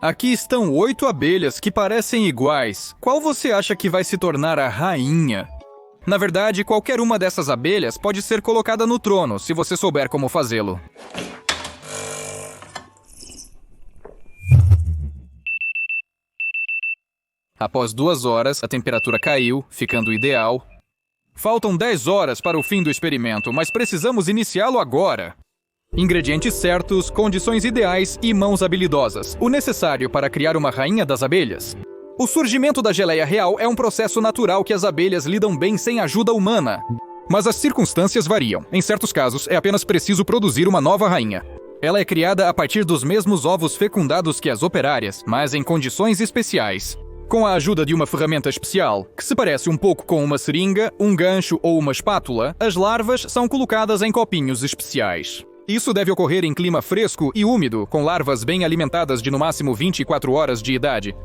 Aqui estão 8 abelhas que parecem iguais. Qual você acha que vai se tornar a rainha? Na verdade, qualquer uma dessas abelhas pode ser colocada no trono, se você souber como fazê-lo. Após 2 horas, a temperatura caiu, ficando ideal. Faltam 10 horas para o fim do experimento, mas precisamos iniciá-lo agora. Ingredientes certos, condições ideais e mãos habilidosas. O necessário para criar uma rainha das abelhas. O surgimento da geleia real é um processo natural que as abelhas lidam bem sem ajuda humana. Mas as circunstâncias variam. Em certos casos, é apenas preciso produzir uma nova rainha. Ela é criada a partir dos mesmos ovos fecundados que as operárias, mas em condições especiais. Com a ajuda de uma ferramenta especial, que se parece um pouco com uma seringa, um gancho ou uma espátula, as larvas são colocadas em copinhos especiais. Isso deve ocorrer em clima fresco e úmido, com larvas bem alimentadas de no máximo 24 horas de idade.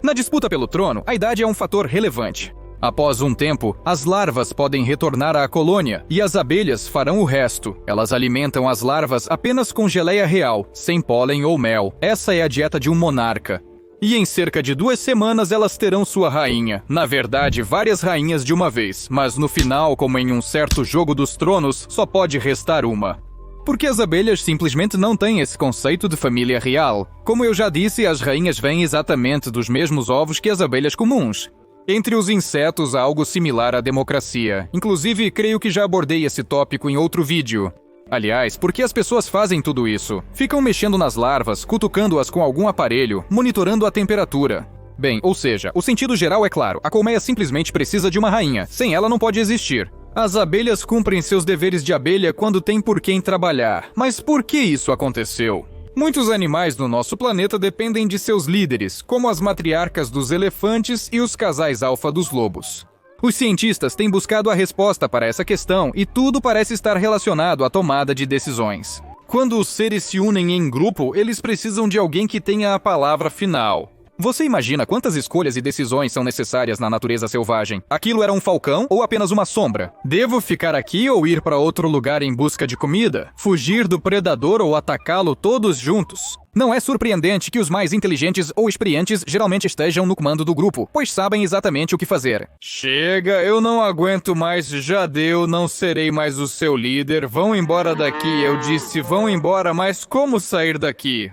Na disputa pelo trono, a idade é um fator relevante. Após um tempo, as larvas podem retornar à colônia e as abelhas farão o resto. Elas alimentam as larvas apenas com geleia real, sem pólen ou mel. Essa é a dieta de um monarca. E em cerca de 2 semanas elas terão sua rainha. Na verdade, várias rainhas de uma vez, mas no final, como em um certo jogo dos tronos, só pode restar uma. Porque as abelhas simplesmente não têm esse conceito de família real. Como eu já disse, as rainhas vêm exatamente dos mesmos ovos que as abelhas comuns. Entre os insetos há algo similar à democracia. Inclusive, creio que já abordei esse tópico em outro vídeo. Aliás, por que as pessoas fazem tudo isso? Ficam mexendo nas larvas, cutucando-as com algum aparelho, monitorando a temperatura. Bem, ou seja, o sentido geral é claro, a colmeia simplesmente precisa de uma rainha. Sem ela não pode existir. As abelhas cumprem seus deveres de abelha quando têm por quem trabalhar. Mas por que isso aconteceu? Muitos animais no nosso planeta dependem de seus líderes, como as matriarcas dos elefantes e os casais alfa dos lobos. Os cientistas têm buscado a resposta para essa questão e tudo parece estar relacionado à tomada de decisões. Quando os seres se unem em grupo, eles precisam de alguém que tenha a palavra final. Você imagina quantas escolhas e decisões são necessárias na natureza selvagem? Aquilo era um falcão ou apenas uma sombra? Devo ficar aqui ou ir para outro lugar em busca de comida? Fugir do predador ou atacá-lo todos juntos? Não é surpreendente que os mais inteligentes ou experientes geralmente estejam no comando do grupo, pois sabem exatamente o que fazer. Chega, eu não aguento mais, já deu, não serei mais o seu líder. Vão embora daqui, eu disse vão embora, mas como sair daqui?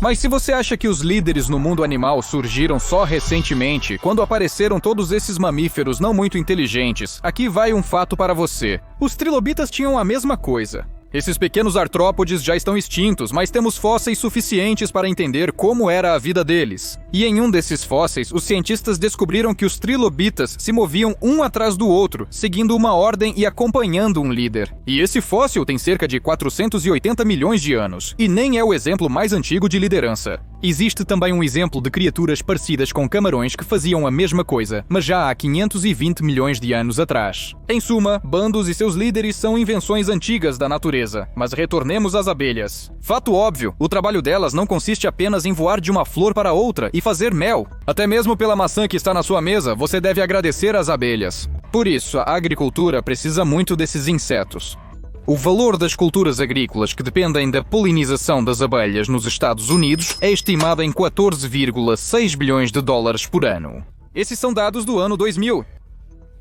Mas se você acha que os líderes no mundo animal surgiram só recentemente, quando apareceram todos esses mamíferos não muito inteligentes, aqui vai um fato para você. Os trilobitas tinham a mesma coisa. Esses pequenos artrópodes já estão extintos, mas temos fósseis suficientes para entender como era a vida deles. E em um desses fósseis, os cientistas descobriram que os trilobitas se moviam um atrás do outro, seguindo uma ordem e acompanhando um líder. E esse fóssil tem cerca de 480 milhões de anos, e nem é o exemplo mais antigo de liderança. Existe também um exemplo de criaturas parecidas com camarões que faziam a mesma coisa, mas já há 520 milhões de anos atrás. Em suma, bandos e seus líderes são invenções antigas da natureza. Mas retornemos às abelhas. Fato óbvio, o trabalho delas não consiste apenas em voar de uma flor para outra e fazer mel. Até mesmo pela maçã que está na sua mesa, você deve agradecer às abelhas. Por isso, a agricultura precisa muito desses insetos. O valor das culturas agrícolas que dependem da polinização das abelhas nos Estados Unidos é estimado em 14,6 bilhões de dólares por ano. Esses são dados do ano 2000.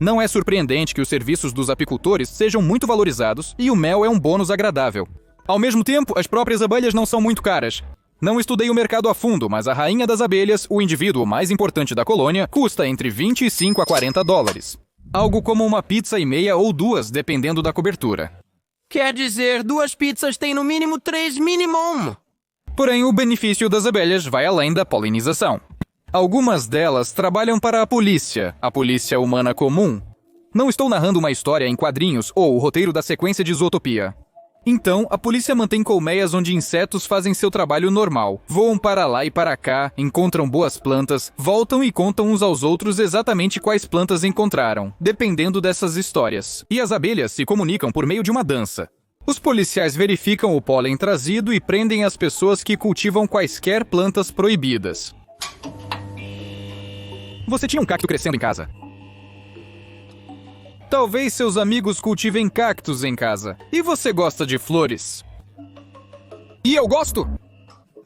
Não é surpreendente que os serviços dos apicultores sejam muito valorizados e o mel é um bônus agradável. Ao mesmo tempo, as próprias abelhas não são muito caras. Não estudei o mercado a fundo, mas a rainha das abelhas, o indivíduo mais importante da colônia, custa entre 25 a 40 dólares. Algo como uma pizza e meia ou 2, dependendo da cobertura. Quer dizer, 2 pizzas têm no mínimo 3 minimum. Porém, o benefício das abelhas vai além da polinização. Algumas delas trabalham para a polícia humana comum. Não estou narrando uma história em quadrinhos ou o roteiro da sequência de Zootopia. Então, a polícia mantém colmeias onde insetos fazem seu trabalho normal. Voam para lá e para cá, encontram boas plantas, voltam e contam uns aos outros exatamente quais plantas encontraram, dependendo dessas histórias. E as abelhas se comunicam por meio de uma dança. Os policiais verificam o pólen trazido e prendem as pessoas que cultivam quaisquer plantas proibidas. Você tinha um cacto crescendo em casa. Talvez seus amigos cultivem cactos em casa. E você gosta de flores? E eu gosto!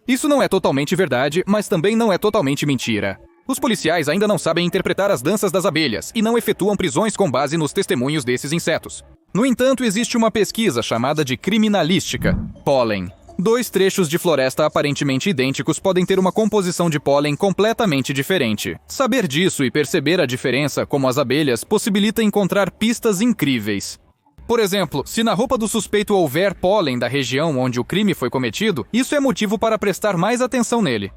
Isso não é totalmente verdade, mas também não é totalmente mentira. Os policiais ainda não sabem interpretar as danças das abelhas e não efetuam prisões com base nos testemunhos desses insetos. No entanto, existe uma pesquisa chamada de criminalística. Pólen. 2 trechos de floresta aparentemente idênticos podem ter uma composição de pólen completamente diferente. Saber disso e perceber a diferença, como as abelhas, possibilita encontrar pistas incríveis. Por exemplo, se na roupa do suspeito houver pólen da região onde o crime foi cometido, isso é motivo para prestar mais atenção nele.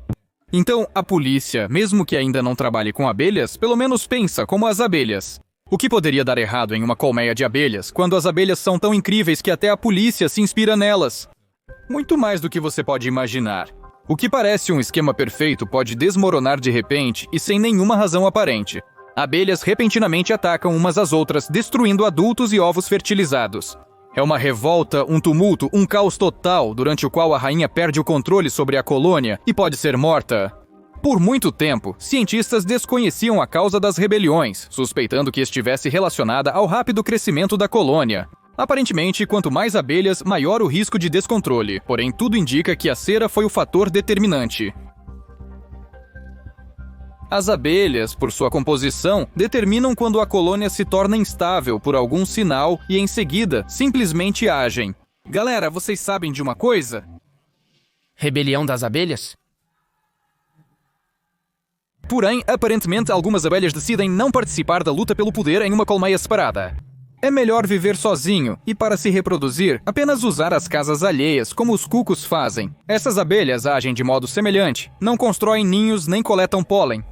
Então, a polícia, mesmo que ainda não trabalhe com abelhas, pelo menos pensa como as abelhas. O que poderia dar errado em uma colmeia de abelhas, quando as abelhas são tão incríveis que até a polícia se inspira nelas? Muito mais do que você pode imaginar. O que parece um esquema perfeito pode desmoronar de repente e sem nenhuma razão aparente. Abelhas repentinamente atacam umas às outras, destruindo adultos e ovos fertilizados. É uma revolta, um tumulto, um caos total, durante o qual a rainha perde o controle sobre a colônia e pode ser morta. Por muito tempo, cientistas desconheciam a causa das rebeliões, suspeitando que estivesse relacionada ao rápido crescimento da colônia. Aparentemente, quanto mais abelhas, maior o risco de descontrole, porém tudo indica que a cera foi o fator determinante. As abelhas, por sua composição, determinam quando a colônia se torna instável por algum sinal e, em seguida, simplesmente agem. Galera, vocês sabem de uma coisa? Rebelião das abelhas? Porém, aparentemente, algumas abelhas decidem não participar da luta pelo poder em uma colmeia separada. É melhor viver sozinho e, para se reproduzir, apenas usar as casas alheias, como os cucos fazem. Essas abelhas agem de modo semelhante, não constroem ninhos nem coletam pólen.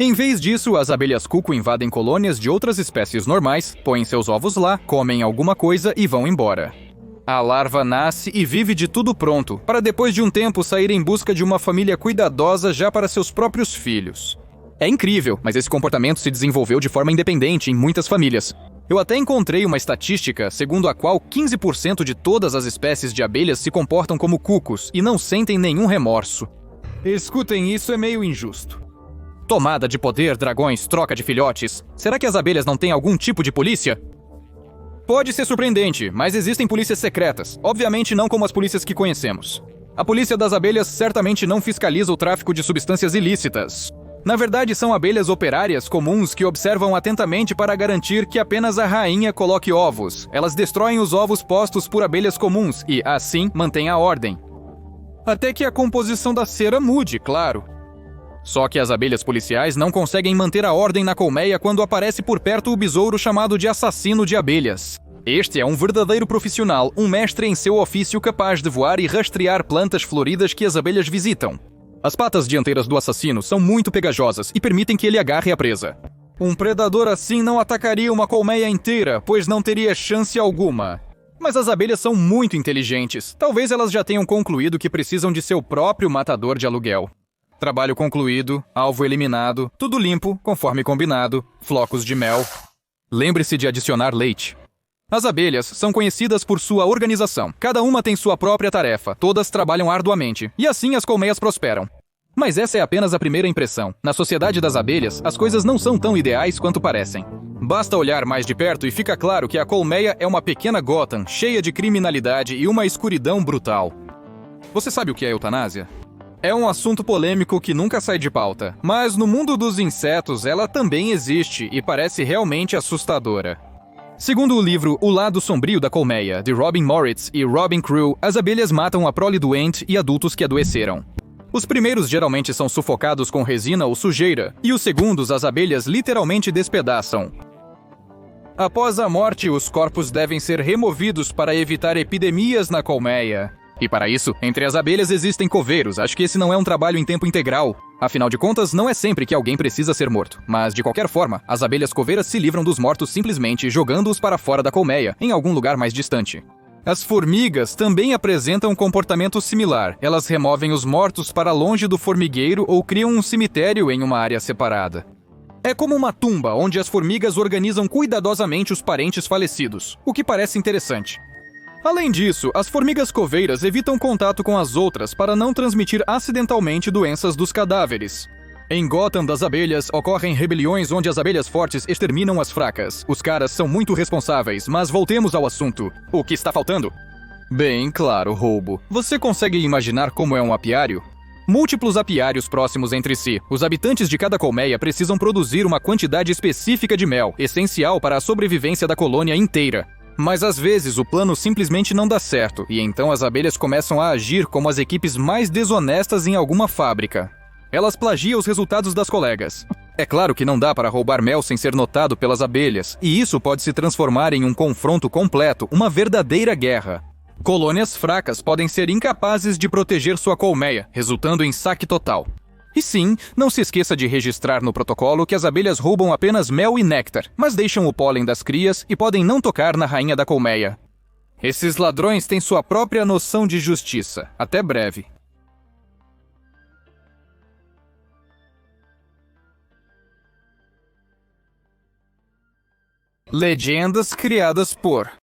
Em vez disso, as abelhas cuco invadem colônias de outras espécies normais, põem seus ovos lá, comem alguma coisa e vão embora. A larva nasce e vive de tudo pronto, para depois de um tempo sair em busca de uma família cuidadosa já para seus próprios filhos. É incrível, mas esse comportamento se desenvolveu de forma independente em muitas famílias. Eu até encontrei uma estatística segundo a qual 15% de todas as espécies de abelhas se comportam como cucos e não sentem nenhum remorso. Escutem, isso é meio injusto. Tomada de poder, dragões, troca de filhotes. Será que as abelhas não têm algum tipo de polícia? Pode ser surpreendente, mas existem polícias secretas. Obviamente não como as polícias que conhecemos. A polícia das abelhas certamente não fiscaliza o tráfico de substâncias ilícitas. Na verdade, são abelhas operárias comuns que observam atentamente para garantir que apenas a rainha coloque ovos. Elas destroem os ovos postos por abelhas comuns e, assim, mantêm a ordem. Até que a composição da cera mude, claro. Só que as abelhas policiais não conseguem manter a ordem na colmeia quando aparece por perto o besouro chamado de assassino de abelhas. Este é um verdadeiro profissional, um mestre em seu ofício capaz de voar e rastrear plantas floridas que as abelhas visitam. As patas dianteiras do assassino são muito pegajosas e permitem que ele agarre a presa. Um predador assim não atacaria uma colmeia inteira, pois não teria chance alguma. Mas as abelhas são muito inteligentes. Talvez elas já tenham concluído que precisam de seu próprio matador de aluguel. Trabalho concluído, alvo eliminado, tudo limpo, conforme combinado, flocos de mel. Lembre-se de adicionar leite. As abelhas são conhecidas por sua organização. Cada uma tem sua própria tarefa, todas trabalham arduamente, e assim as colmeias prosperam. Mas essa é apenas a primeira impressão. Na sociedade das abelhas, as coisas não são tão ideais quanto parecem. Basta olhar mais de perto e fica claro que a colmeia é uma pequena Gotham, cheia de criminalidade e uma escuridão brutal. Você sabe o que é eutanásia? É um assunto polêmico que nunca sai de pauta, mas no mundo dos insetos ela também existe e parece realmente assustadora. Segundo o livro O Lado Sombrio da Colmeia, de Robin Moritz e Robin Crew, as abelhas matam a prole doente e adultos que adoeceram. Os primeiros geralmente são sufocados com resina ou sujeira, e os segundos as abelhas literalmente despedaçam. Após a morte, os corpos devem ser removidos para evitar epidemias na colmeia. E para isso, entre as abelhas existem coveiros. Acho que esse não é um trabalho em tempo integral. Afinal de contas, não é sempre que alguém precisa ser morto. Mas, de qualquer forma, as abelhas coveiras se livram dos mortos simplesmente jogando-os para fora da colmeia, em algum lugar mais distante. As formigas também apresentam um comportamento similar. Elas removem os mortos para longe do formigueiro ou criam um cemitério em uma área separada. É como uma tumba, onde as formigas organizam cuidadosamente os parentes falecidos, o que parece interessante. Além disso, as formigas coveiras evitam contato com as outras para não transmitir acidentalmente doenças dos cadáveres. Em Gotham das abelhas, ocorrem rebeliões onde as abelhas fortes exterminam as fracas. Os caras são muito responsáveis, mas voltemos ao assunto. O que está faltando? Bem, claro, roubo. Você consegue imaginar como é um apiário? Múltiplos apiários próximos entre si. Os habitantes de cada colmeia precisam produzir uma quantidade específica de mel, essencial para a sobrevivência da colônia inteira. Mas às vezes o plano simplesmente não dá certo, e então as abelhas começam a agir como as equipes mais desonestas em alguma fábrica. Elas plagiam os resultados das colegas. É claro que não dá para roubar mel sem ser notado pelas abelhas, e isso pode se transformar em um confronto completo, uma verdadeira guerra. Colônias fracas podem ser incapazes de proteger sua colmeia, resultando em saque total. E sim, não se esqueça de registrar no protocolo que as abelhas roubam apenas mel e néctar, mas deixam o pólen das crias e podem não tocar na rainha da colmeia. Esses ladrões têm sua própria noção de justiça. Até breve. Legendas criadas por